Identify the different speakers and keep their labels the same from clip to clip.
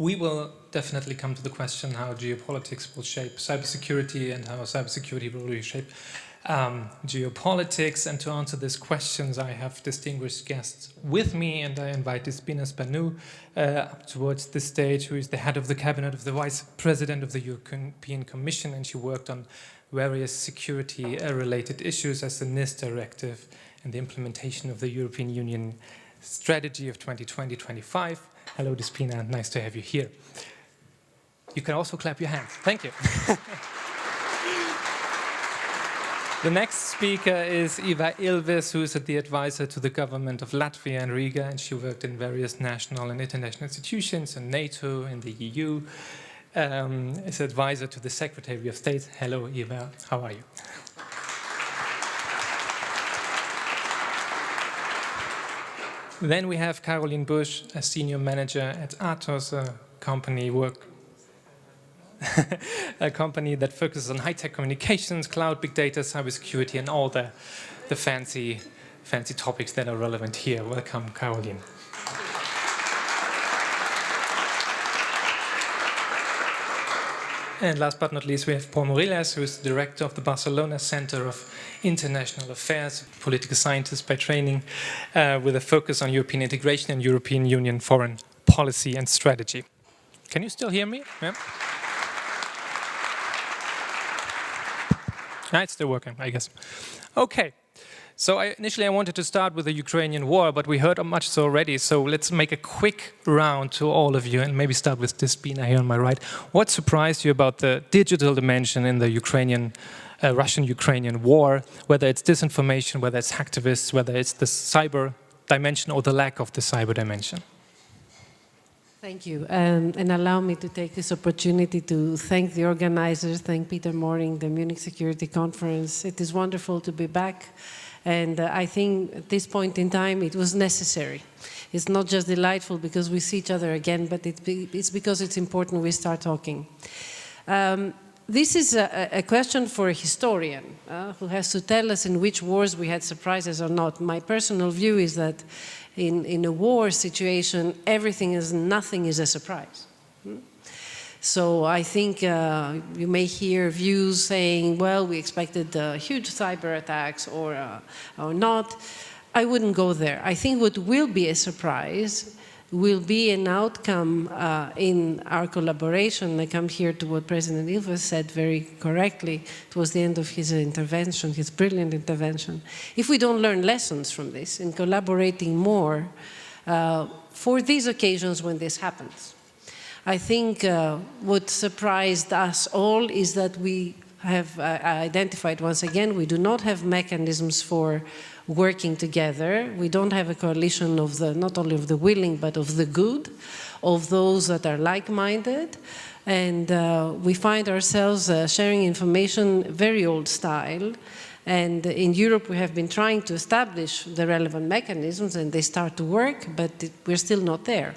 Speaker 1: We will definitely come to the question how geopolitics will shape cybersecurity and how cybersecurity will reshape geopolitics. And to answer these questions, I have distinguished guests with me, and I invite Despina Spanou up towards the stage, who is the head of the cabinet of the Vice President of the European Commission, and she worked on various security-related issues as the NIS directive and the implementation of the European Union strategy of 2020-25. Hello, Despina, nice to have you here. You can also clap your hands. Thank you. The next speaker is Ieva Ilves, who is the advisor to the government of Latvia and Riga, and she worked in various national and international institutions, in NATO, in the EU, as advisor to the Secretary of State. Hello, Ieva, how are you? Then we have Carolin Busch, a senior manager at Atos, a company that focuses on high-tech communications, cloud, big data, cybersecurity, and all the fancy topics that are relevant here. Welcome, Carolin. And last but not least, we have Paul Morillas, who is the director of the Barcelona Center of International Affairs, political scientist by training, with a focus on European integration and European Union foreign policy and strategy. Can you still hear me? Yeah. It's still working, I guess. Okay. So initially I wanted to start with the Ukrainian war, but we heard much already, so let's make a quick round to all of you, and maybe start with Despina here on my right. What surprised you about the digital dimension in the Russian-Ukrainian war, whether it's disinformation, whether it's hacktivists, whether it's the cyber dimension or the lack of the cyber dimension?
Speaker 2: Thank you, and allow me to take this opportunity to thank the organizers, thank Peter Moring, the Munich Security Conference. It is wonderful to be back. And I think at this point in time, it was necessary. It's not just delightful because we see each other again, but it's because it's important we start talking. This is a question for a historian who has to tell us in which wars we had surprises or not. My personal view is that in a war situation, nothing is a surprise. So I think you may hear views saying, well, we expected huge cyber attacks or not. I wouldn't go there. I think what will be a surprise will be an outcome in our collaboration. I come here to what President Ilves said very correctly towards the end of his intervention, his brilliant intervention. If we don't learn lessons from this in collaborating more for these occasions when this happens, I think what surprised us all is that we have identified once again, we do not have mechanisms for working together. We don't have a coalition of not only of the willing, but of the good, of those that are like-minded. And we find ourselves sharing information very old style. And in Europe, we have been trying to establish the relevant mechanisms, and they start to work, but we're still not there.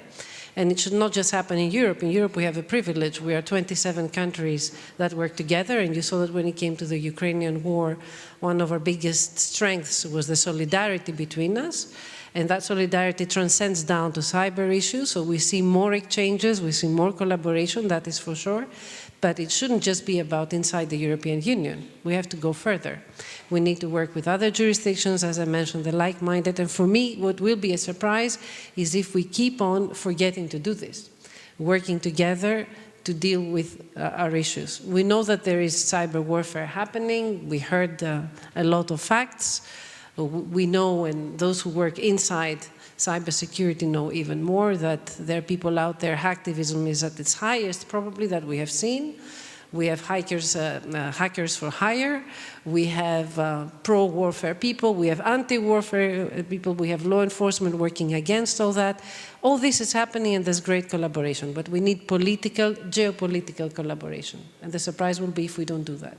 Speaker 2: And it should not just happen in Europe. In Europe, we have a privilege. We are 27 countries that work together. And you saw that when it came to the Ukrainian war, one of our biggest strengths was the solidarity between us. And that solidarity transcends down to cyber issues. So we see more exchanges, we see more collaboration, that is for sure. But it shouldn't just be about inside the European Union. We have to go further. We need to work with other jurisdictions, as I mentioned, the like-minded. And for me, what will be a surprise is if we keep on forgetting to do this, working together to deal with our issues. We know that there is cyber warfare happening. We heard a lot of facts. We know, and those who work inside cybersecurity know even more, that there are people out there, hacktivism is at its highest probably that we have seen. We have hackers for hire. We have pro-warfare people. We have anti-warfare people. We have law enforcement working against all that. All this is happening and there's great collaboration, but we need geopolitical collaboration. And the surprise will be if we don't do that.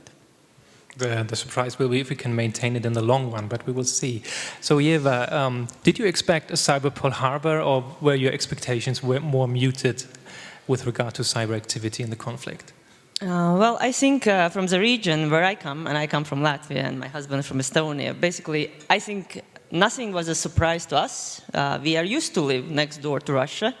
Speaker 1: The surprise will be if we can maintain it in the long run, but we will see. So Ieva, did you expect a cyber Pearl Harbor, or were your expectations more muted with regard to cyber activity in the conflict?
Speaker 3: Well, I think from the region where I come, and I come from Latvia and my husband from Estonia, basically I think nothing was a surprise to us. We are used to live next door to Russia.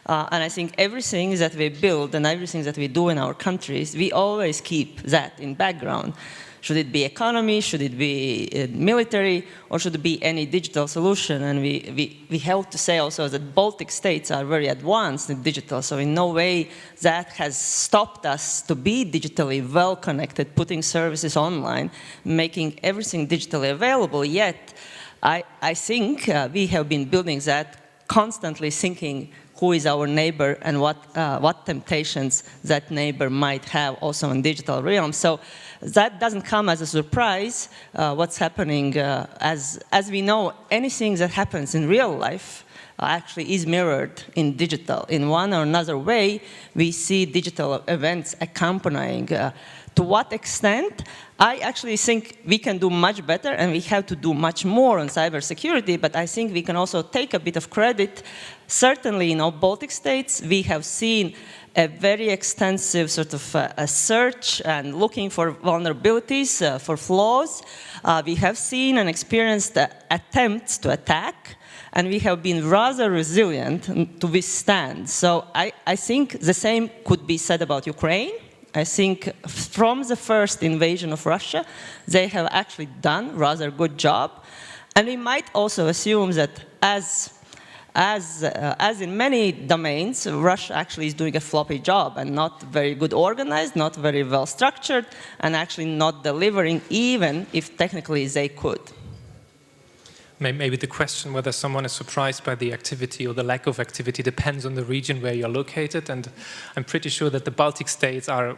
Speaker 3: And I think everything that we build and everything that we do in our countries, we always keep that in background. Should it be economy, should it be military, or should it be any digital solution? And we have to say also that Baltic states are very advanced in digital, so in no way that has stopped us to be digitally well connected, putting services online, making everything digitally available, yet I think we have been building that, constantly thinking who is our neighbor and what temptations that neighbor might have also in digital realm. So that doesn't come as a surprise, what's happening. As we know, anything that happens in real life actually is mirrored in digital. In one or another way, we see digital events accompanying. To what extent? I actually think we can do much better, and we have to do much more on cybersecurity, but I think we can also take a bit of credit. Certainly in all Baltic states, we have seen a very extensive sort of a search and looking for vulnerabilities, for flaws. We have seen and experienced attempts to attack, and we have been rather resilient to withstand. So I think the same could be said about Ukraine. I think from the first invasion of Russia, they have actually done a rather good job. And we might also assume that as in many domains, Russia actually is doing a floppy job and not very good organized, not very well structured, and actually not delivering even if technically they could.
Speaker 1: Maybe the question whether someone is surprised by the activity or the lack of activity depends on the region where you're located. And I'm pretty sure that the Baltic states are,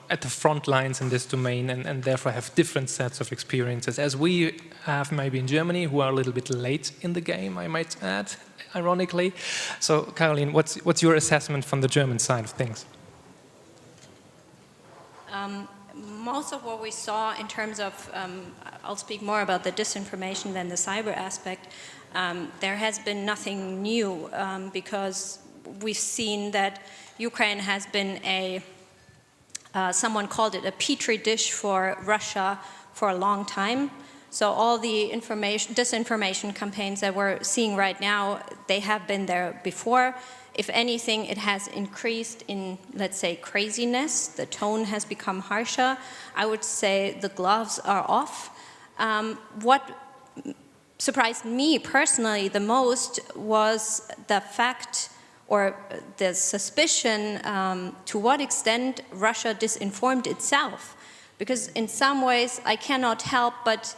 Speaker 1: at the front lines in this domain and therefore have different sets of experiences, as we have maybe in Germany, who are a little bit late in the game, I might add, ironically. So, Carolin, what's your assessment from the German side of things?
Speaker 4: Most of what we saw in terms of, I'll speak more about the disinformation than the cyber aspect, there has been nothing new because we've seen that Ukraine has been someone called it a petri dish for Russia for a long time. So all the disinformation campaigns that we're seeing right now, they have been there before. If anything, it has increased in, let's say, craziness. The tone has become harsher. I would say the gloves are off. What surprised me personally the most was the fact or the suspicion to what extent Russia disinformed itself. Because in some ways, I cannot help but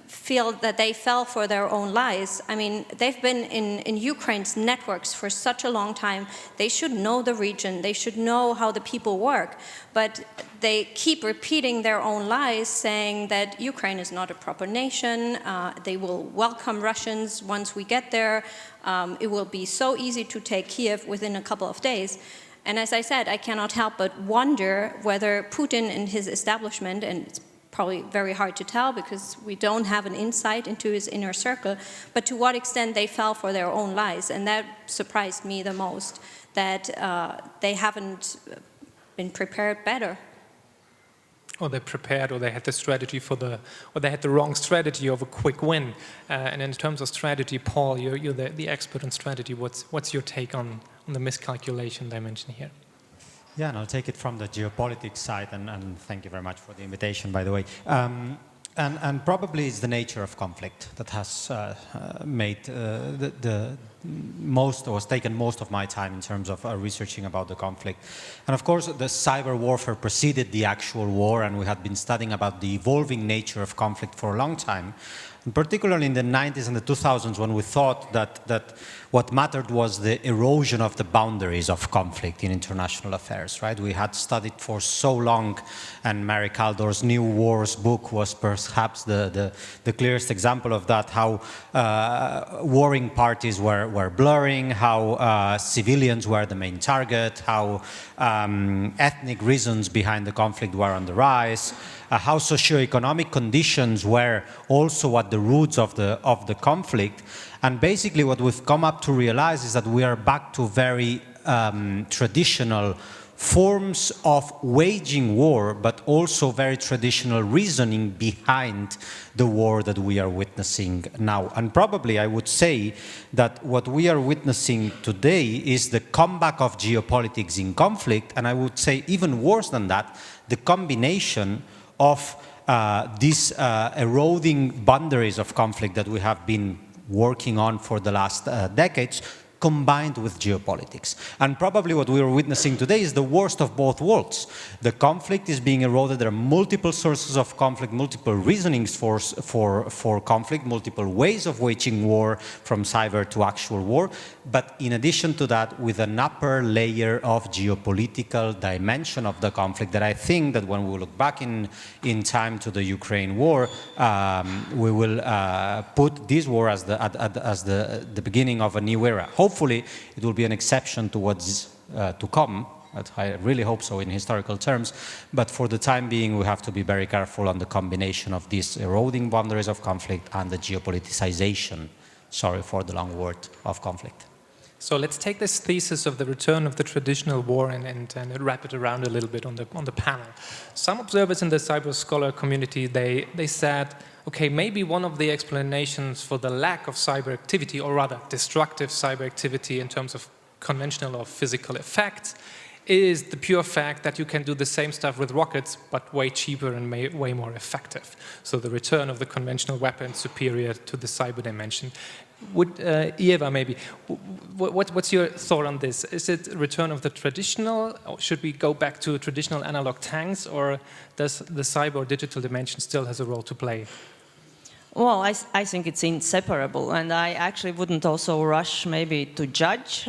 Speaker 4: feel that they fell for their own lies. I mean, they've been in Ukraine's networks for such a long time. They should know the region. They should know how the people work. But they keep repeating their own lies, saying that Ukraine is not a proper nation. They will welcome Russians once we get there. It will be so easy to take Kiev within a couple of days. And as I said, I cannot help but wonder whether Putin and his establishment, and it's probably very hard to tell because we don't have an insight into his inner circle, but to what extent they fell for their own lies. And that surprised me the most, that they haven't been prepared better.
Speaker 1: Or they prepared, or they had the strategy or they had the wrong strategy of a quick win. And in terms of strategy, Paul, you're the expert on strategy. What's your take on the miscalculation dimension here?
Speaker 5: Yeah, and I'll take it from the geopolitics side, and thank you very much for the invitation, by the way. And probably it's the nature of conflict that has made the most, or has taken most of my time in terms of researching about the conflict. And of course, the cyber warfare preceded the actual war, and we had been studying about the evolving nature of conflict for a long time. And particularly in the 90s and the 2000s, when we thought that what mattered was the erosion of the boundaries of conflict in international affairs, right? We had studied for so long, and Mary Kaldor's New Wars book was perhaps the clearest example of that, how warring parties were blurring, how civilians were the main target, how ethnic reasons behind the conflict were on the rise, how socioeconomic conditions were also at the roots of the conflict. And basically what we've come up to realize is that we are back to very traditional forms of waging war, but also very traditional reasoning behind the war that we are witnessing now. And probably I would say that what we are witnessing today is the comeback of geopolitics in conflict, and I would say even worse than that, the combination of these eroding boundaries of conflict that we have been working on for the last decades, combined with geopolitics. And probably what we are witnessing today is the worst of both worlds. The conflict is being eroded. There are multiple sources of conflict, multiple reasonings for conflict, multiple ways of waging war, from cyber to actual war. But in addition to that, with an upper layer of geopolitical dimension of the conflict that I think that when we look back in time to the Ukraine war, we will put this war as the beginning of a new era. Hopefully, it will be an exception to what's to come. I really hope so in historical terms. But for the time being, we have to be very careful on the combination of these eroding boundaries of conflict and the geopoliticization, sorry for the long word, of conflict.
Speaker 1: So let's take this thesis of the return of the traditional war and wrap it around a little bit on the panel. Some observers in the cyber scholar community, they said, okay, maybe one of the explanations for the lack of cyber activity, or rather destructive cyber activity in terms of conventional or physical effects, is the pure fact that you can do the same stuff with rockets, but way cheaper and way more effective. So the return of the conventional weapon superior to the cyber dimension. Would Ieva, maybe, what's your thought on this? Is it a return of the traditional, or should we go back to traditional analog tanks, or does the cyber or digital dimension still has a role to play?
Speaker 3: Well, I think it's inseparable, and I actually wouldn't also rush maybe to judge,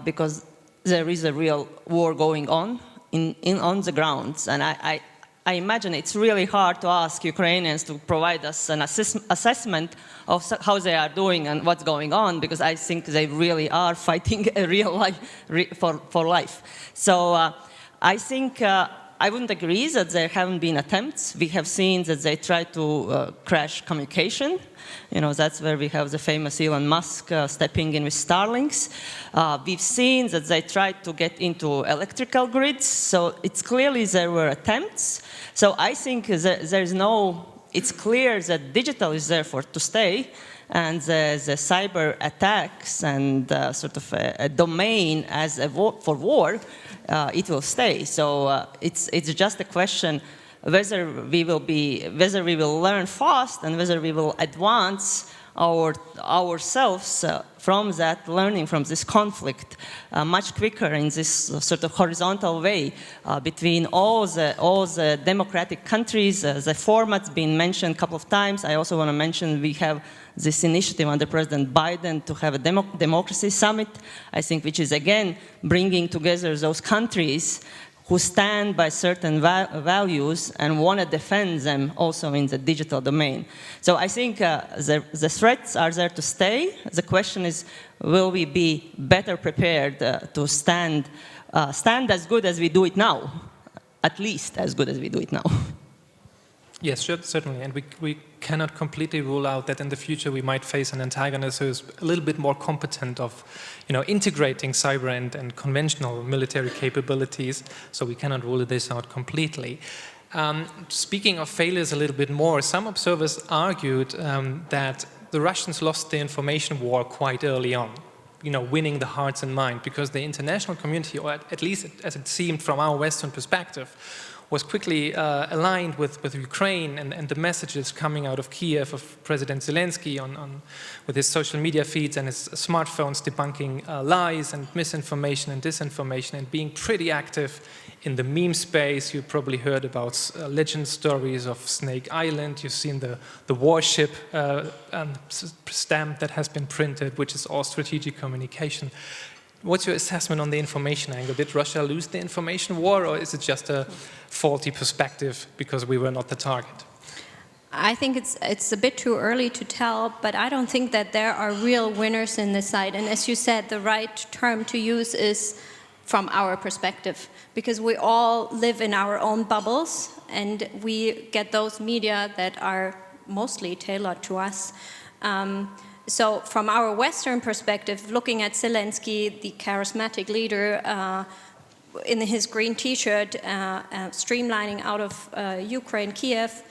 Speaker 3: because there is a real war going on on the grounds, and I imagine it's really hard to ask Ukrainians to provide us an assessment of how they are doing and what's going on, because I think they really are fighting a real life for life. So I think I wouldn't agree that there haven't been attempts. We have seen that they try to crash communication. You know, that's where we have the famous Elon Musk stepping in with Starlinks. We've seen that they tried to get into electrical grids. So it's clearly there were attempts. So I think there's no, it's clear that digital is there to stay. And the cyber attacks and sort of a domain as a for war, it will stay. So it's just a question whether we will learn fast and whether we will advance ourselves from that learning from this conflict much quicker in this sort of horizontal way between all the democratic countries. The format's been mentioned a couple of times. I also want to mention we have this initiative under President Biden to have a democracy summit, I think, which is again bringing together those countries who stand by certain values and want to defend them also in the digital domain. So I think the threats are there to stay. The question is, will we be better prepared to stand as good as we do it now? At least as good as we do it now.
Speaker 1: Yes, certainly, and we cannot completely rule out that in the future we might face an antagonist who is a little bit more competent of, integrating cyber and conventional military capabilities. So we cannot rule this out completely. Speaking of failures a little bit more, some observers argued that the Russians lost the information war quite early on, winning the hearts and minds, because the international community, or at least as it seemed from our Western perspective, was quickly aligned with Ukraine and the messages coming out of Kiev of President Zelensky with his social media feeds and his smartphones debunking lies and misinformation and disinformation, and being pretty active in the meme space. You probably heard about legend stories of Snake Island. You've seen the warship stamp that has been printed, which is all strategic communication. What's your assessment on the information angle? Did Russia lose the information war, or is it just a faulty perspective because we were not the target?
Speaker 4: I think it's a bit too early to tell, but I don't think that there are real winners in this side. And as you said, the right term to use is from our perspective, because we all live in our own bubbles and we get those media that are mostly tailored to us. So from our Western perspective, looking at Zelensky, the charismatic leader, in his green T-shirt, streamlining out of Ukraine, Kiev,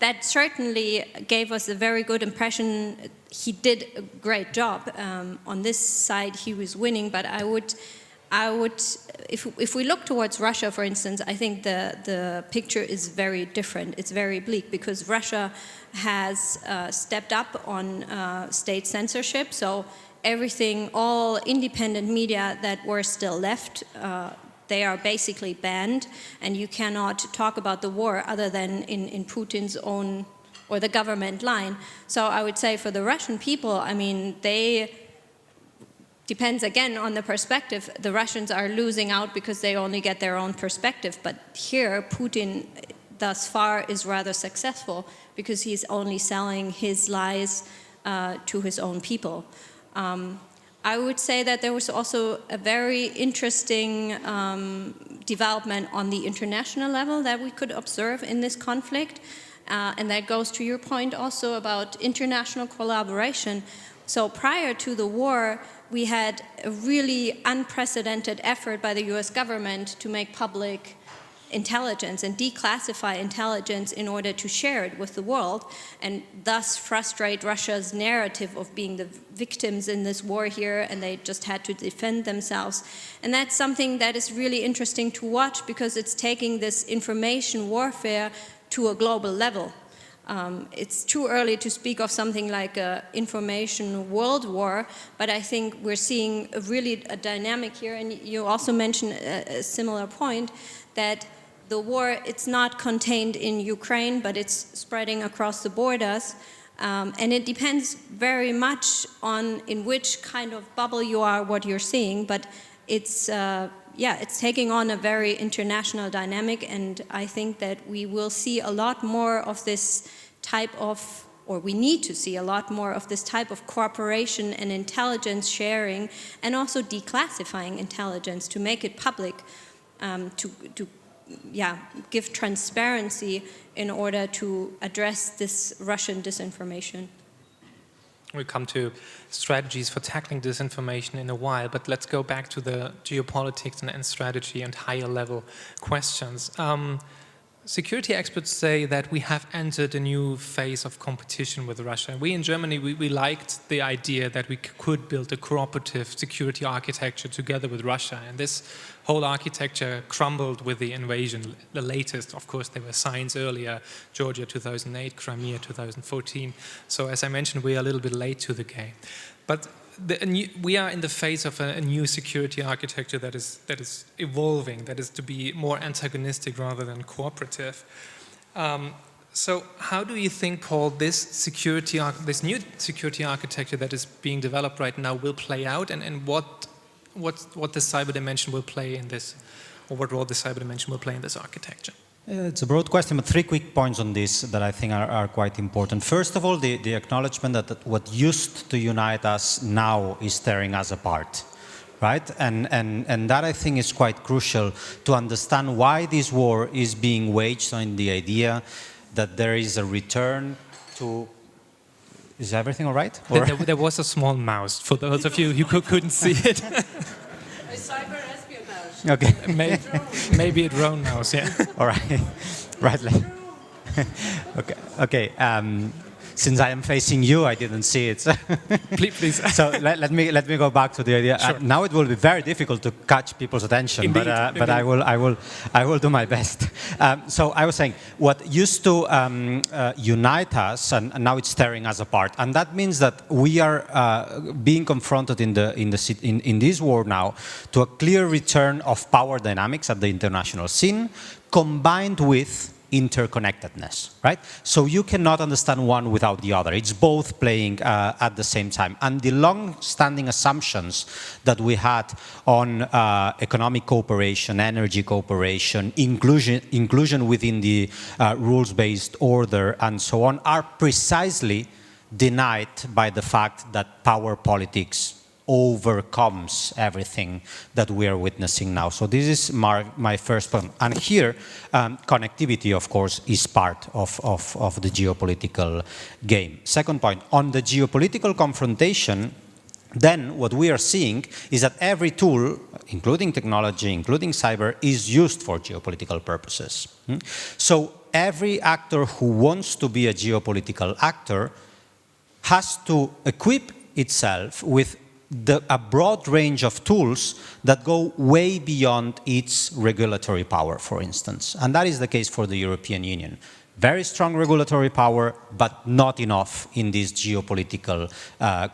Speaker 4: that certainly gave us a very good impression. He did a great job. On this side, he was winning, but I would, if we look towards Russia, for instance, I think the picture is very different. It's very bleak because Russia has stepped up on state censorship. So everything, all independent media that were still left, they are basically banned, and you cannot talk about the war other than in Putin's own or the government line. So I would say for the Russian people, I mean, depends again on the perspective. The Russians are losing out because they only get their own perspective. But here, Putin thus far is rather successful because he's only selling his lies to his own people. I would say that there was also a very interesting development on the international level that we could observe in this conflict. And that goes to your point also about international collaboration. So prior to the war, we had a really unprecedented effort by the US government to make public intelligence and declassify intelligence in order to share it with the world and thus frustrate Russia's narrative of being the victims in this war here, and they just had to defend themselves. And that's something that is really interesting to watch because it's taking this information warfare to a global level. It's too early to speak of something like an information world war, but I think we're seeing a dynamic here, and you also mentioned a similar point, that the war, it's not contained in Ukraine, but it's spreading across the borders, and it depends very much on in which kind of bubble you are, what you're seeing, but it's it's taking on a very international dynamic, and I think that we will see a lot more of this type of, or we need to see a lot more of this type of cooperation and intelligence sharing, and also declassifying intelligence to make it public, to give transparency in order to address this Russian disinformation.
Speaker 1: We'll come to strategies for tackling disinformation in a while, but let's go back to the geopolitics and strategy and higher level questions. Security experts say that we have entered a new phase of competition with Russia. We in Germany, we liked the idea that we could build a cooperative security architecture together with Russia, and this whole architecture crumbled with the invasion. The latest, of course, there were signs earlier, Georgia 2008, Crimea 2014. So as I mentioned, we are a little bit late to the game. But we are in the phase of a new security architecture that is evolving, that is to be more antagonistic rather than cooperative. So how do you think, Paul, this new security architecture that is being developed right now will play out, and what the cyber dimension will play in this, or what role the cyber dimension will play in this architecture?
Speaker 5: It's a broad question, but 3 quick points on this that I think are quite important. First of all, the acknowledgement that what used to unite us now is tearing us apart, right? And that I think is quite crucial to understand why this war is being waged on the idea that there is a return to... Is everything all right?
Speaker 1: There was a small mouse, for those of you who couldn't see it.
Speaker 5: Okay.
Speaker 1: Maybe a drone mouse, yeah.
Speaker 5: All right. Right. Okay. Since I am facing you, I didn't see it.
Speaker 1: Please.
Speaker 5: So let me go back to the idea.
Speaker 1: Sure.
Speaker 5: Now it will be very difficult to catch people's attention,
Speaker 1: Indeed.
Speaker 5: but I will do my best. So I was saying, what used to unite us, and now it's tearing us apart, and that means that we are being confronted in this war now to a clear return of power dynamics at the international scene, combined with interconnectedness, right? So you cannot understand one without the other. It's both playing at the same time. And the long-standing assumptions that we had on economic cooperation, energy cooperation, inclusion within the rules-based order, and so on, are precisely denied by the fact that power politics overcomes everything that we are witnessing now. So this is my first point. And here, connectivity, of course, is part of the geopolitical game. Second point, on the geopolitical confrontation, then what we are seeing is that every tool, including technology, including cyber, is used for geopolitical purposes. So every actor who wants to be a geopolitical actor has to equip itself with a broad range of tools that go way beyond its regulatory power, for instance. And that is the case for the European Union. Very strong regulatory power, but not enough in this geopolitical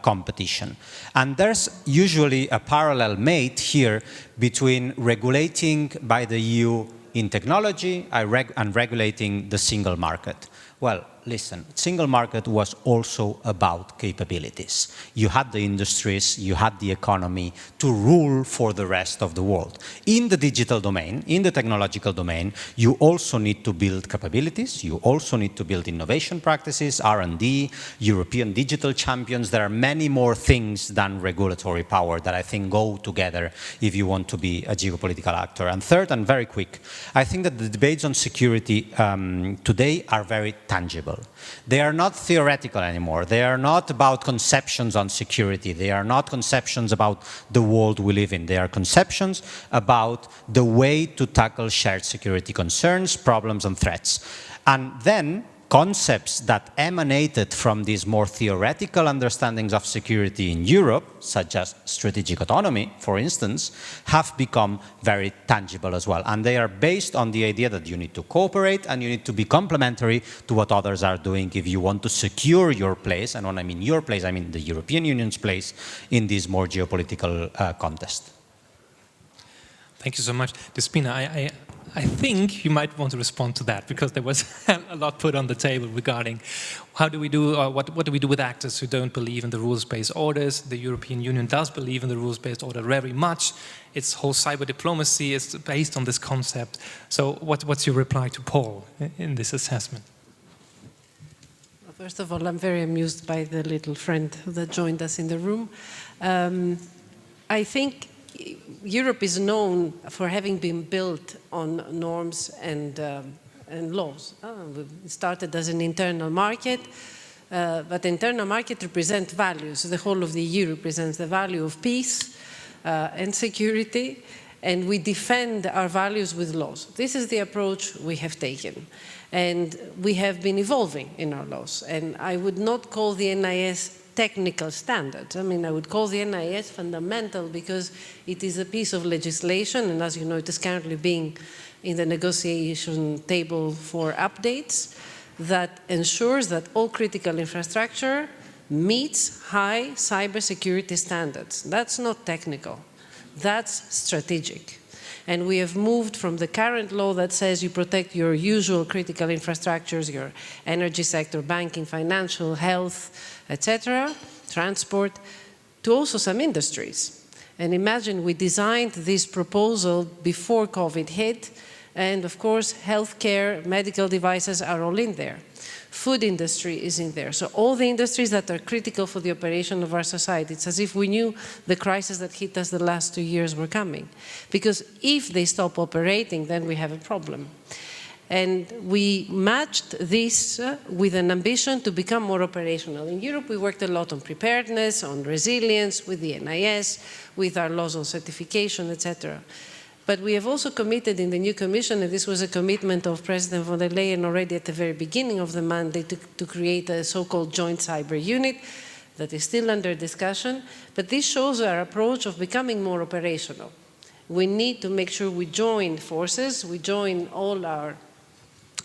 Speaker 5: competition. And there's usually a parallel made here between regulating by the EU in technology and regulating the single market. Well, listen, single market was also about capabilities. You had the industries, you had the economy to rule for the rest of the world. In the digital domain, in the technological domain, you also need to build capabilities, you also need to build innovation practices, R&D, European digital champions. There are many more things than regulatory power that I think go together if you want to be a geopolitical actor. And third, and very quick, I think that the debates on security today are very tangible. They are not theoretical anymore. They are not about conceptions on security. They are not conceptions about the world we live in. They are conceptions about the way to tackle shared security concerns, problems, and threats. And then concepts that emanated from these more theoretical understandings of security in Europe, such as strategic autonomy, for instance, have become very tangible as well. And they are based on the idea that you need to cooperate and you need to be complementary to what others are doing if you want to secure your place. And when I mean your place, I mean the European Union's place in this more geopolitical contest.
Speaker 1: Thank you so much. Despina, I think you might want to respond to that, because there was a lot put on the table regarding how do we do, what do we do with actors who don't believe in the rules-based orders. The European Union does believe in the rules-based order very much. Its whole cyber diplomacy is based on this concept. So what's your reply to Paul in this assessment?
Speaker 2: Well, first of all, I'm very amused by the little friend that joined us in the room. I think Europe is known for having been built on norms and laws. It started as an internal market, but the internal market represents values. The whole of the EU represents the value of peace and security, and we defend our values with laws. This is the approach we have taken, and we have been evolving in our laws. And I would not call the NIS technical standards. I mean, I would call the NIS fundamental because it is a piece of legislation, and as you know, it is currently being in the negotiation table for updates, that ensures that all critical infrastructure meets high cybersecurity standards. That's not technical, that's strategic. And we have moved from the current law that says you protect your usual critical infrastructures, your energy sector, banking, financial, health, etc., transport, to also some industries. And imagine we designed this proposal before COVID hit, and of course, healthcare, medical devices are all in there. Food industry is in there. So all the industries that are critical for the operation of our society, it's as if we knew the crisis that hit us the last 2 years were coming. Because if they stop operating, then we have a problem. And we matched this with an ambition to become more operational. In Europe, we worked a lot on preparedness, on resilience, with the NIS, with our laws on certification, etc. But we have also committed in the new Commission, and this was a commitment of President von der Leyen already at the very beginning of the mandate, to create a so-called joint cyber unit that is still under discussion. But this shows our approach of becoming more operational. We need to make sure we join forces, we join all our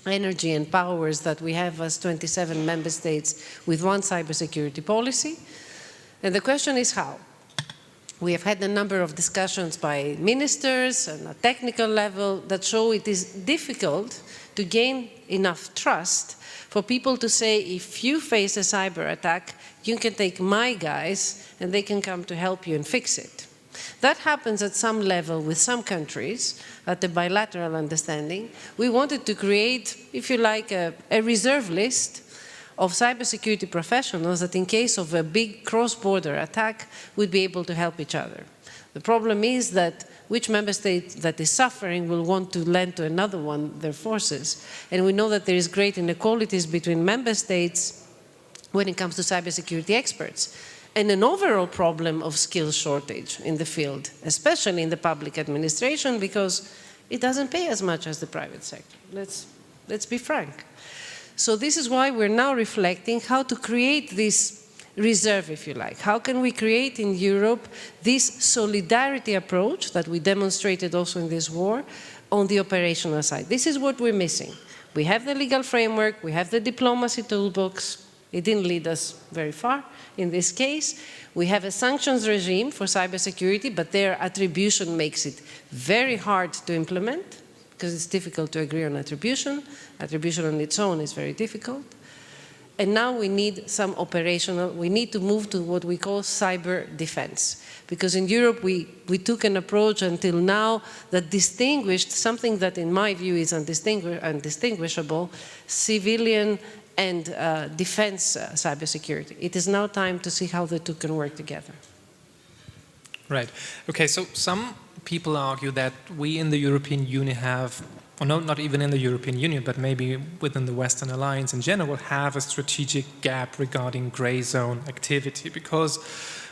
Speaker 2: energy and powers that we have as 27 member states with one cybersecurity policy. And the question is how? We have had a number of discussions by ministers on a technical level that show it is difficult to gain enough trust for people to say, if you face a cyber attack, you can take my guys and they can come to help you and fix it. That happens at some level with some countries, at the bilateral understanding. We wanted to create, if you like, a reserve list of cybersecurity professionals that in case of a big cross-border attack would be able to help each other. The problem is that which member state that is suffering will want to lend to another one their forces. And we know that there is great inequalities between member states when it comes to cybersecurity experts. and an overall problem of skill shortage in the field, especially in the public administration, because it doesn't pay as much as the private sector. Let's be frank. So this is why we're now reflecting how to create this reserve, if you like. How can we create in Europe this solidarity approach that we demonstrated also in this war on the operational side? This is what we're missing. We have the legal framework, we have the diplomacy toolbox. It didn't lead us very far in this case. We have a sanctions regime for cybersecurity, but their attribution makes it very hard to implement because it's difficult to agree on attribution. Attribution on its own is very difficult. And now we need some operational, we need to move to what we call cyber defense. Because in Europe, we took an approach until now that distinguished something that in my view is undistinguishable, civilian and defense cybersecurity. It is now time to see how the two can work together.
Speaker 1: Right. Okay, so some people argue that we in the European Union have, or no, not even in the European Union, but maybe within the Western Alliance in general, have a strategic gap regarding gray zone activity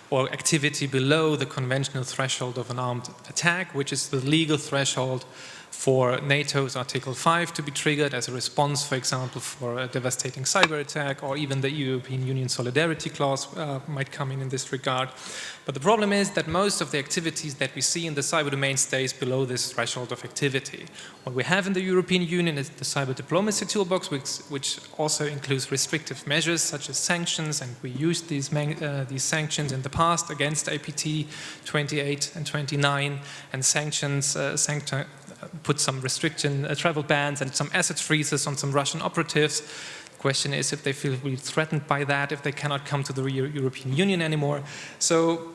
Speaker 1: or activity below the conventional threshold of an armed attack, which is the legal threshold for NATO's Article 5 to be triggered as a response, for example, for a devastating cyber attack, or even the European Union Solidarity Clause might come in this regard. But the problem is that most of the activities that we see in the cyber domain stays below this threshold of activity. What we have in the European Union is the cyber diplomacy toolbox, which also includes restrictive measures such as sanctions, and we used these sanctions in the past against APT 28 and 29, and sanctions put some travel bans and some asset freezes on some Russian operatives. The question is if they feel really threatened by that, if they cannot come to the European Union anymore. So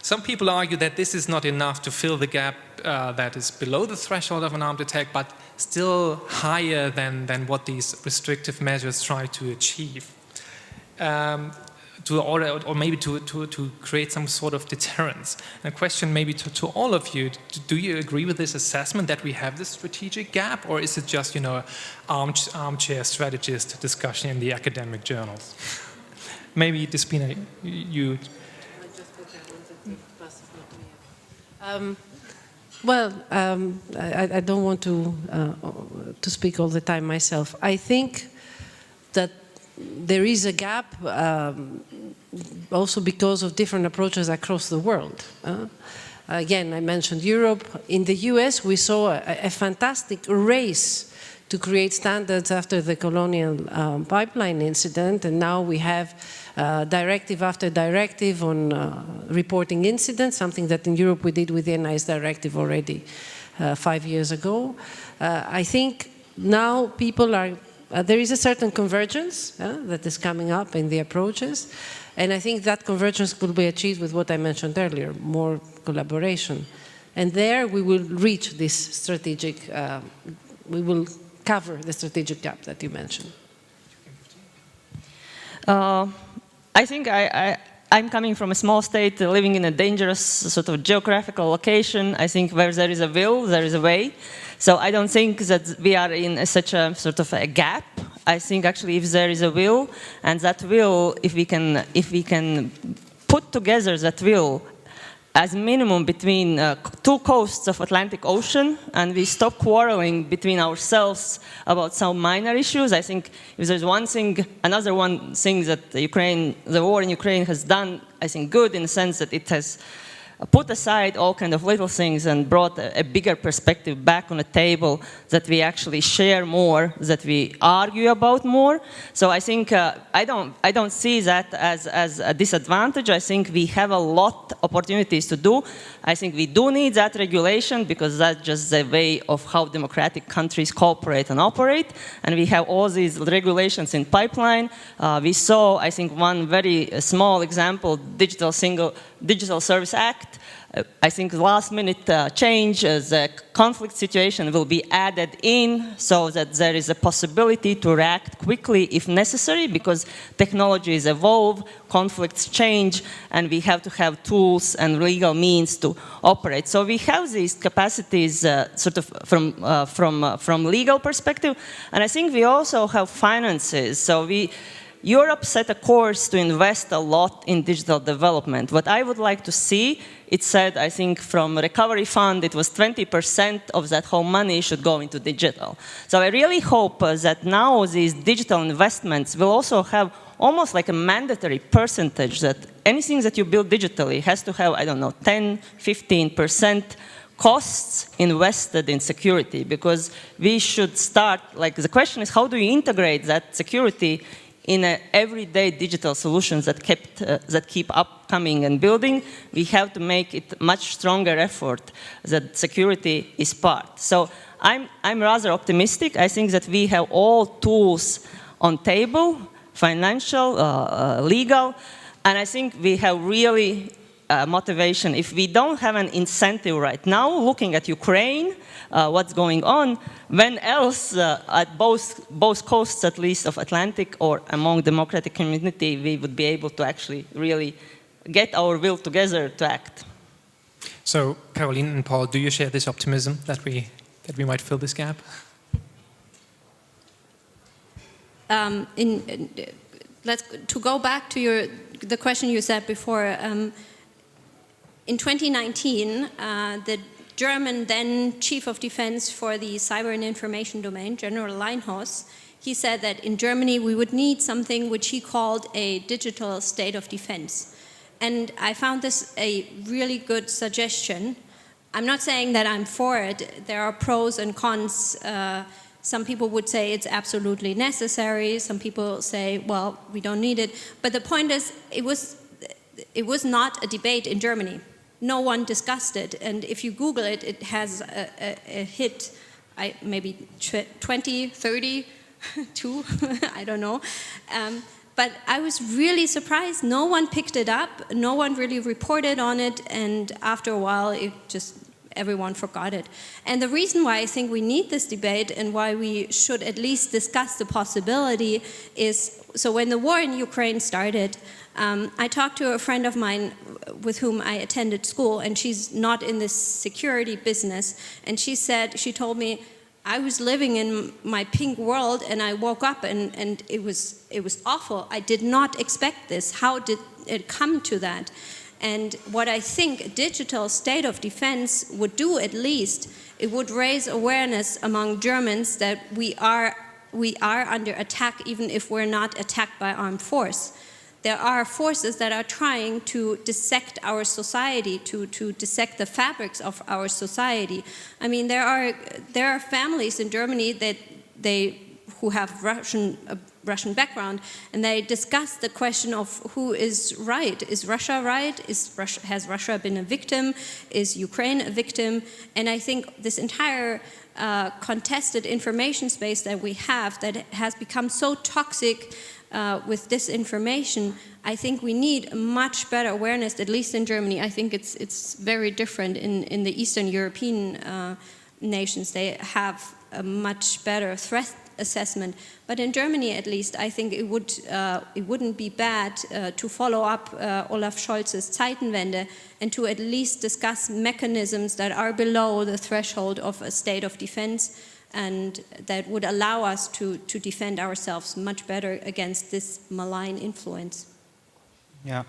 Speaker 1: some people argue that this is not enough to fill the gap that is below the threshold of an armed attack, but still higher than what these restrictive measures try to achieve. Or maybe to create some sort of deterrence. And a question maybe to all of you, do you agree with this assessment that we have this strategic gap, or is it just, armchair strategist discussion in the academic journals? Maybe, Despina, you...
Speaker 2: I don't want to speak all the time myself. I think that there is a gap also because of different approaches across the world. Again, I mentioned Europe. In the US, we saw a fantastic race to create standards after the colonial pipeline incident, and now we have directive after directive on reporting incidents, something that in Europe we did with the NIS directive already 5 years ago. I think now people are there is a certain convergence that is coming up in the approaches, and I think that convergence could be achieved with what I mentioned earlier, more collaboration. And there we will reach this strategic, we will cover the strategic gap that you mentioned.
Speaker 3: I think I'm coming from a small state, living in a dangerous sort of geographical location. I think where there is a will, there is a way. So I don't think that we are in such a sort of a gap. I think actually if there is a will, and that will, if we can put together that will as minimum between two coasts of Atlantic Ocean, and we stop quarreling between ourselves about some minor issues. I think if there's one thing, another one thing that the war in Ukraine has done, I think good in the sense that it has put aside all kind of little things and brought a bigger perspective back on the table, that we actually share more, that we argue about more. So I think I don't see that as a disadvantage. I think we have a lot of opportunities to do. I think we do need that regulation because that's just the way of how democratic countries cooperate and operate. And we have all these regulations in pipeline. We saw, I think, one very small example, Digital Service Act. I think last minute change, the conflict situation will be added in so that there is a possibility to react quickly if necessary, because technologies evolve, conflicts change, and we have to have tools and legal means to operate. So we have these capacities sort of from legal perspective, and I think we also have finances. So Europe set a course to invest a lot in digital development. What I would like to see, it said, I think from Recovery Fund, it was 20% of that whole money should go into digital. So I really hope that now these digital investments will also have almost like a mandatory percentage that anything that you build digitally has to have, I don't know, 10, 15% costs invested in security, because we should start, like the question is, how do you integrate that security in everyday digital solutions that keep upcoming and building? We have to make it much stronger effort that security is part. So I'm rather optimistic. I think that we have all tools on table, financial, legal, and I think we have really motivation. If we don't have an incentive right now, looking at Ukraine, what's going on, when else at both coasts, at least, of Atlantic or among democratic community, we would be able to actually really get our will together to act.
Speaker 1: So, Carolin and Paul, do you share this optimism that we might fill this gap?
Speaker 4: To go back to the question you said before, in 2019, the German then Chief of Defense for the Cyber and Information Domain, General Leinhaus, he said that in Germany we would need something which he called a digital state of defense. And I found this a really good suggestion. I'm not saying that I'm for it. There are pros and cons. Some people would say it's absolutely necessary. Some people say, well, we don't need it. But the point is, it was not a debate in Germany. No one discussed it. And if you Google it, it has a hit, maybe 20, 30, 2, I don't know. But I was really surprised. No one picked it up. No one really reported on it. And after a while, everyone forgot it. And the reason why I think we need this debate and why we should at least discuss the possibility is, so when the war in Ukraine started, I talked to a friend of mine with whom I attended school, and she's not in this security business, and she told me, I was living in my pink world and I woke up and it was awful. I did not expect this. How did it come to that? And what I think a digital state of defense would do, at least, it would raise awareness among Germans that we are under attack, even if we're not attacked by armed force. There are forces that are trying to dissect our society, to dissect the fabrics of our society. I mean, there are families in Germany who have Russian background, and they discuss the question of who is right. Is Russia right? Has Russia been a victim? Is Ukraine a victim? And I think this entire contested information space that we have, that has become so toxic with disinformation, I think we need a much better awareness, at least in Germany. I think it's very different in the Eastern European nations. They have a much better threat assessment. But in Germany, at least, I think it wouldn't be bad to follow up Olaf Scholz's Zeitenwende and to at least discuss mechanisms that are below the threshold of a state of defense, and that would allow us to defend ourselves much better against this malign influence.
Speaker 5: Yeah,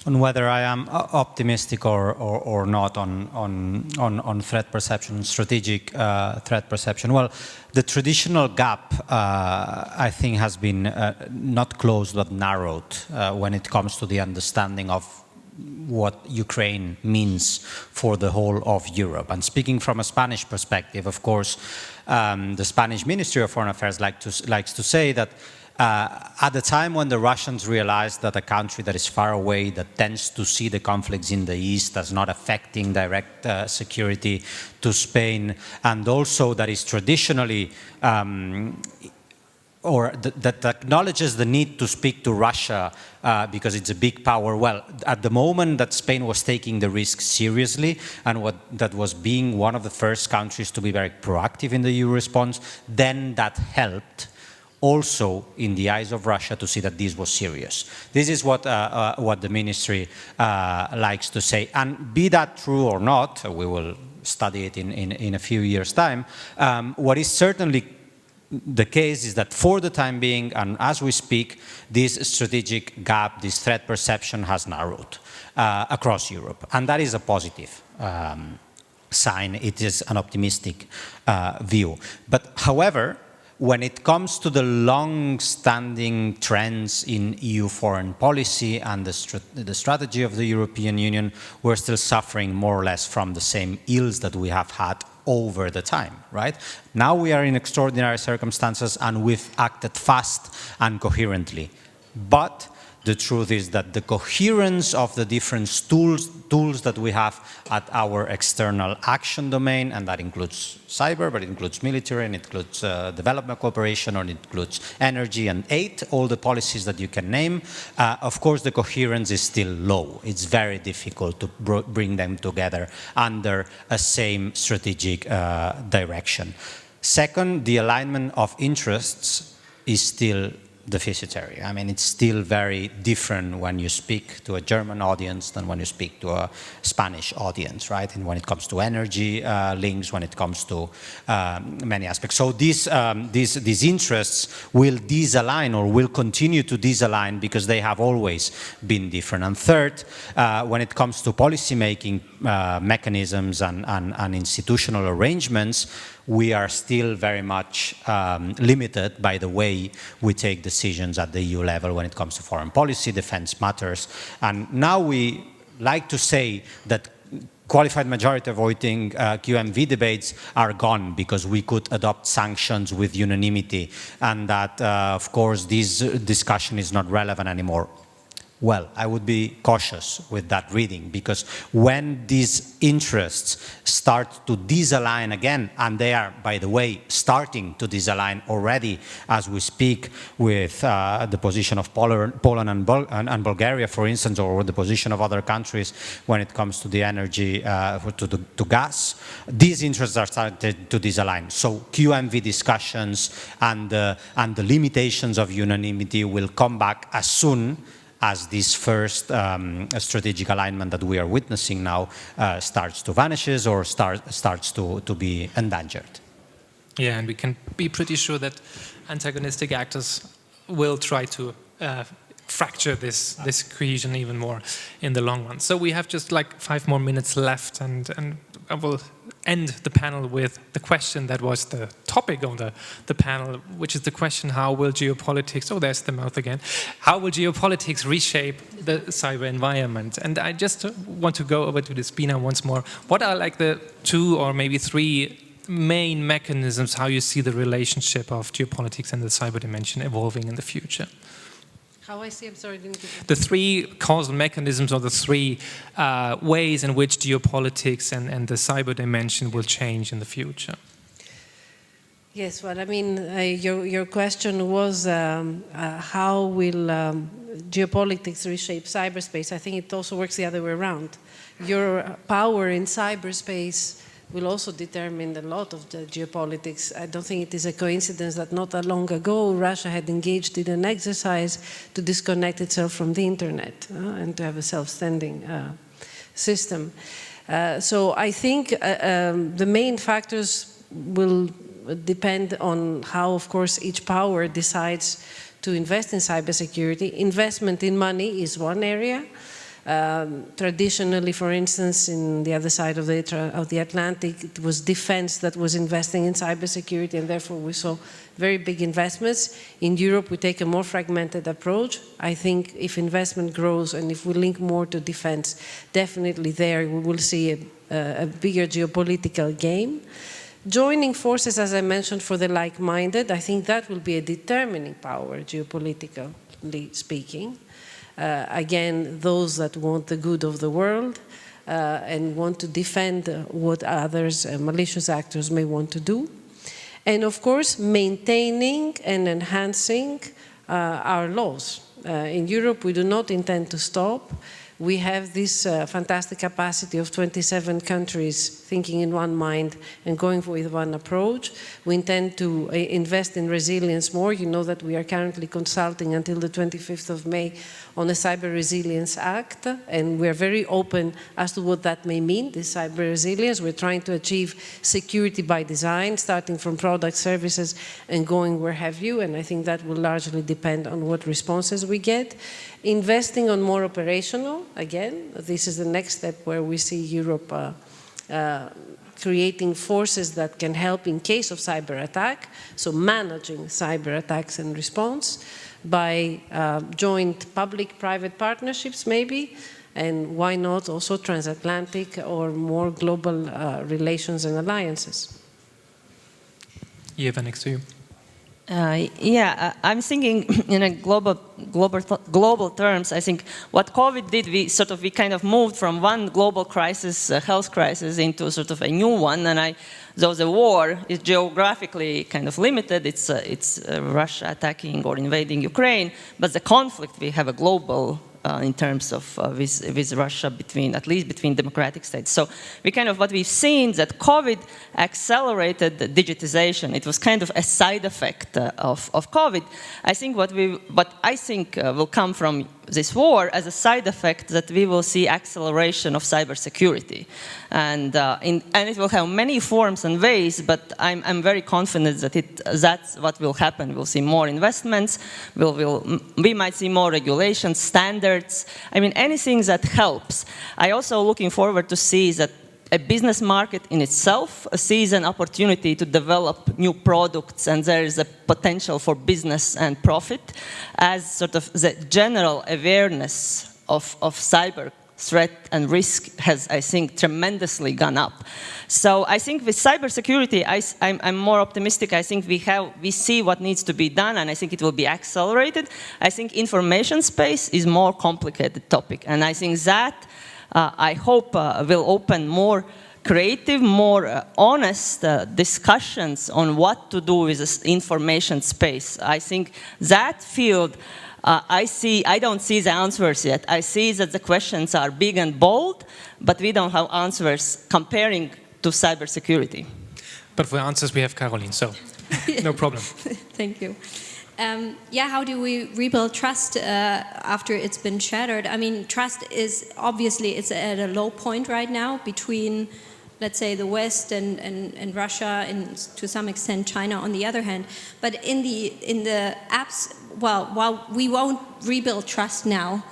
Speaker 5: on whether I am optimistic or not on threat perception, strategic threat perception. Well, the traditional gap, I think, has been not closed but narrowed when it comes to the understanding of what Ukraine means for the whole of Europe. And speaking from a Spanish perspective, of course, the Spanish Ministry of Foreign Affairs likes to say that at the time when the Russians realized that a country that is far away, that tends to see the conflicts in the east as not affecting direct security to Spain, and also that is traditionally or that acknowledges the need to speak to Russia because it's a big power. Well, at the moment that Spain was taking the risk seriously, and that was being one of the first countries to be very proactive in the EU response, then that helped also in the eyes of Russia to see that this was serious. This is what the ministry likes to say. And be that true or not, we will study it in a few years' time, what is certainly the case is that for the time being, and as we speak, this strategic gap, this threat perception has narrowed across Europe. And that is a positive sign. It is an optimistic view. But however, when it comes to the long-standing trends in EU foreign policy and the strategy of the European Union, we're still suffering more or less from the same ills that we have had over the time, right? Now we are in extraordinary circumstances and we've acted fast and coherently. But the truth is that the coherence of the different tools that we have at our external action domain, and that includes cyber, but it includes military, and it includes development cooperation, or it includes energy and aid, all the policies that you can name, of course the coherence is still low. It's very difficult to bring them together under a same strategic direction. Second, the alignment of interests is still deficitary. I mean, it's still very different when you speak to a German audience than when you speak to a Spanish audience, right? And when it comes to energy links, when it comes to many aspects. So these interests will disalign or will continue to disalign because they have always been different. And third, when it comes to policy-making mechanisms and institutional arrangements, we are still very much limited by the way we take decisions at the EU level when it comes to foreign policy, defense matters. And now we like to say that qualified majority voting QMV debates are gone because we could adopt sanctions with unanimity, and that, of course, this discussion is not relevant anymore. Well, I would be cautious with that reading, because when these interests start to disalign again, and they are, by the way, starting to disalign already as we speak with the position of Poland and Bulgaria, for instance, or the position of other countries when it comes to the energy, to gas, these interests are starting to disalign. So QMV discussions and the limitations of unanimity will come back as soon as this first strategic alignment that we are witnessing now starts to vanish or starts to be endangered.
Speaker 1: Yeah, and we can be pretty sure that antagonistic actors will try to fracture this cohesion even more in the long run. So we have just like 5 more minutes left, and I will end the panel with the question that was the topic of the panel, which is the question: how will geopolitics, oh, there's the mouth again, how will geopolitics reshape the cyber environment? And I just want to go over to Despina once more. What are like the 2 or maybe 3 main mechanisms how you see the relationship of geopolitics and the cyber dimension evolving in the future?
Speaker 2: How I see, I'm sorry, I didn't get it.
Speaker 1: The 3 causal mechanisms, or the 3 ways in which geopolitics and the cyber dimension will change in the future.
Speaker 2: Yes, well, I mean, your question was how will geopolitics reshape cyberspace? I think it also works the other way around. Your power in cyberspace will also determine a lot of the geopolitics. I don't think it is a coincidence that not that long ago Russia had engaged in an exercise to disconnect itself from the internet and to have a self-standing system. So I think the main factors will depend on how, of course, each power decides to invest in cybersecurity. Investment in money is one area. Traditionally, for instance, in the other side of the Atlantic, it was defense that was investing in cybersecurity, and therefore we saw very big investments. In Europe, we take a more fragmented approach. I think if investment grows and if we link more to defense, definitely there we will see a bigger geopolitical game. Joining forces, as I mentioned, for the like-minded, I think that will be a determining power, geopolitically speaking. Again, those that want the good of the world and want to defend what others, malicious actors, may want to do. And of course, maintaining and enhancing our laws. In Europe, we do not intend to stop. we have this fantastic capacity of 27 countries thinking in one mind and going with one approach. We intend to invest in resilience more. You know that we are currently consulting until the 25th of May on a Cyber Resilience Act, and we're very open as to what that may mean, this cyber resilience. We're trying to achieve security by design, starting from product, services, and going where have you, and I think that will largely depend on what responses we get. Investing on more operational, again, this is the next step where we see Europe creating forces that can help in case of cyber attack, so managing cyber attacks and response by joint public-private partnerships maybe, and why not also transatlantic or more global relations and alliances.
Speaker 1: Ieva, next to you.
Speaker 3: I'm thinking in a global terms. I think what COVID did, we kind of moved from one global crisis, health crisis, into sort of a new one. And though the war is geographically kind of limited, it's Russia attacking or invading Ukraine, but the conflict we have a global. In terms of with Russia, at least between democratic states. So what we've seen that COVID accelerated the digitization. It was kind of a side effect of COVID. I think what I think will come from this war as a side effect that we will see acceleration of cybersecurity, and it will have many forms and ways. But I'm very confident that that's what will happen. We'll see more investments. We might see more regulations, standards. I mean, anything that helps. I also looking forward to see that a business market in itself sees an opportunity to develop new products, and there is a potential for business and profit as sort of the general awareness of cyber threat and risk has, I think, tremendously gone up. So I think with cybersecurity, I'm more optimistic. I think we see what needs to be done, and I think it will be accelerated. I think information space is more complicated topic, and I think that I hope will open more creative, more honest discussions on what to do with this information space. I think that field, I don't see the answers yet. I see that the questions are big and bold, but we don't have answers comparing to cybersecurity.
Speaker 1: But for answers, we have Carolin, so no problem.
Speaker 4: Thank you. How do we rebuild trust after it's been shattered? I mean, trust is obviously it's at a low point right now between, let's say, the West and Russia, and to some extent China on the other hand. But in the apps, while we won't rebuild trust now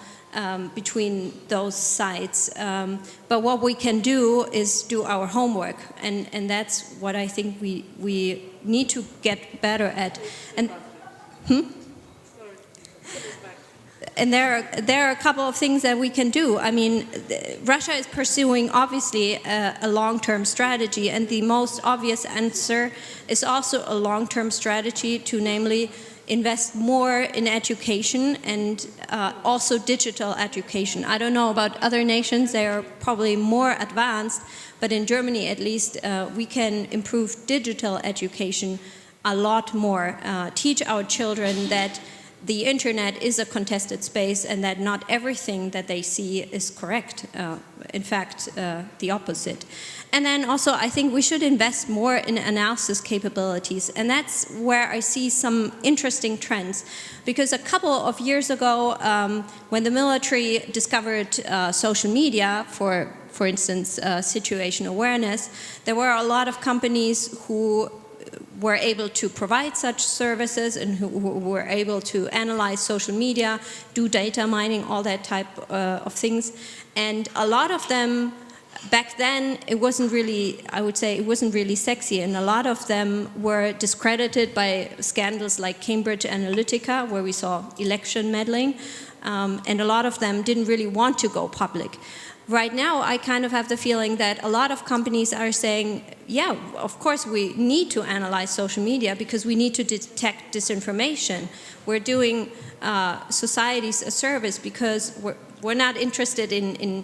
Speaker 4: between those sides, but what we can do is do our homework, and that's what I think we need to get better at. And there are a couple of things that we can do. I mean, Russia is pursuing, obviously, a long-term strategy, and the most obvious answer is also a long-term strategy to, namely, invest more in education and also digital education. I don't know about other nations, they are probably more advanced, but in Germany, at least, we can improve digital education a lot more, teach our children that the internet is a contested space and that not everything that they see is correct. In fact, the opposite. And then also, I think we should invest more in analysis capabilities, and that's where I see some interesting trends. Because a couple of years ago, when the military discovered social media, for instance, situation awareness, there were a lot of companies who were able to provide such services and who were able to analyze social media, do data mining, all that type of things. And a lot of them, back then, it wasn't really, I would say, it wasn't really sexy. And a lot of them were discredited by scandals like Cambridge Analytica, where we saw election meddling. And a lot of them didn't really want to go public. Right now, I kind of have the feeling that a lot of companies are saying, yeah, of course we need to analyze social media because we need to detect disinformation. We're doing societies a service because we're not interested in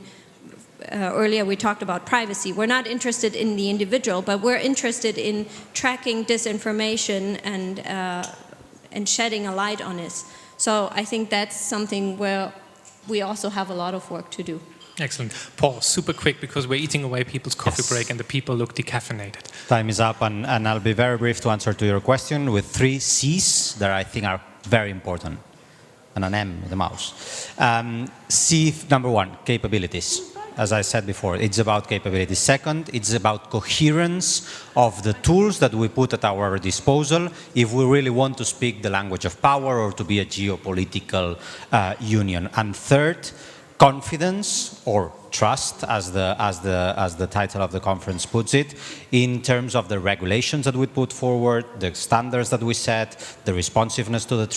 Speaker 4: earlier we talked about privacy. We're not interested in the individual, but we're interested in tracking disinformation and shedding a light on it. So I think that's something where we also have a lot of work to do.
Speaker 1: Excellent. Paul, super quick, because we're eating away people's coffee break and the people look decaffeinated.
Speaker 5: Time is up, and I'll be very brief to answer to your question with 3 C's that I think are very important, and an M with the mouse. C, number 1, capabilities. As I said before, it's about capabilities. Second, it's about coherence of the tools that we put at our disposal if we really want to speak the language of power or to be a geopolitical union. And third, confidence or trust, as the title of the conference puts it, in terms of the regulations that we put forward, the standards that we set, the responsiveness to the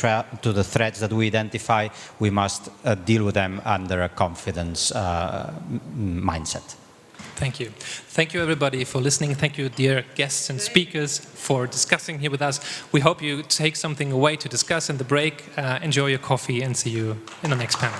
Speaker 5: threats that we identify. We must deal with them under a confidence mindset.
Speaker 1: Thank you. Thank you, everybody, for listening. Thank you, dear guests and speakers, for discussing here with us. We hope you take something away to discuss in the break. Enjoy your coffee and see you in the next panel.